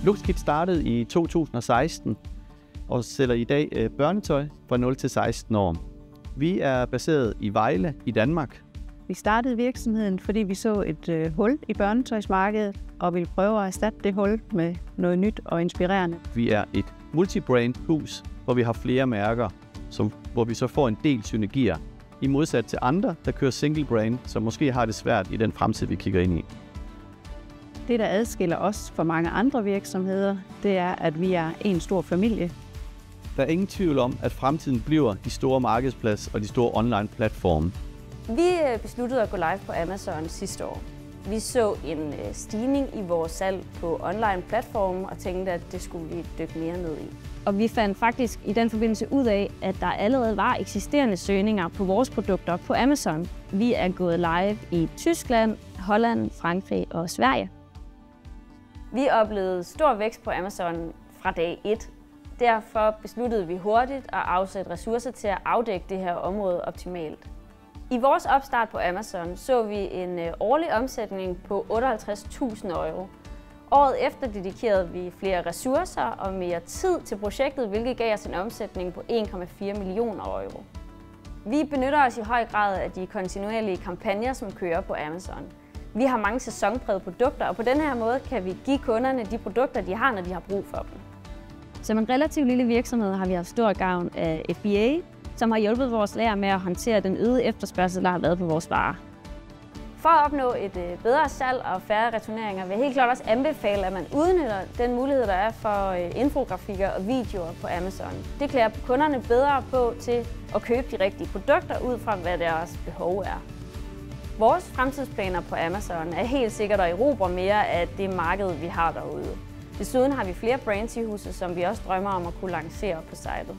LuxKit startede i 2016 og sælger i dag børnetøj fra 0 til 16 år. Vi er baseret i Vejle i Danmark. Vi startede virksomheden, fordi vi så et hul i børnetøjsmarkedet, og ville prøve at erstatte det hul med noget nyt og inspirerende. Vi er et multibrand hus, hvor vi har flere mærker, hvor vi så får en del synergier. I modsat til andre, der kører single brand, som måske har det svært i den fremtid, vi kigger ind i. Det, der adskiller os fra mange andre virksomheder, det er, at vi er en stor familie. Der er ingen tvivl om, at fremtiden bliver de store markedsplads og de store online-platforme. Vi besluttede at gå live på Amazon sidste år. Vi så en stigning i vores salg på online-platformen og tænkte, at det skulle vi dykke mere ned i. Og vi fandt faktisk i den forbindelse ud af, at der allerede var eksisterende søgninger på vores produkter på Amazon. Vi er gået live i Tyskland, Holland, Frankrig og Sverige. Vi oplevede stor vækst på Amazon fra dag 1. Derfor besluttede vi hurtigt at afsætte ressourcer til at afdække det her område optimalt. I vores opstart på Amazon så vi en årlig omsætning på 58.000 euro. Året efter dedikerede vi flere ressourcer og mere tid til projektet, hvilket gav os en omsætning på 1,4 millioner euro. Vi benytter os i høj grad af de kontinuerlige kampagner, som kører på Amazon. Vi har mange sæsonprægede produkter, og på den her måde kan vi give kunderne de produkter, de har, når de har brug for dem. Som en relativt lille virksomhed har vi haft stor gavn af FBA, som har hjulpet vores lager med at håndtere den øgede efterspørgsel, der har været på vores varer. For at opnå et bedre salg og færre returneringer vil jeg helt klart også anbefale, at man udnytter den mulighed, der er for infografikker og videoer på Amazon. Det klæder kunderne bedre på til at købe de rigtige produkter ud fra, hvad deres behov er. Vores fremtidsplaner på Amazon er helt sikkert at erobre mere af det marked, vi har derude. Desuden har vi flere brands i huset, som vi også drømmer om at kunne lancere på sitet.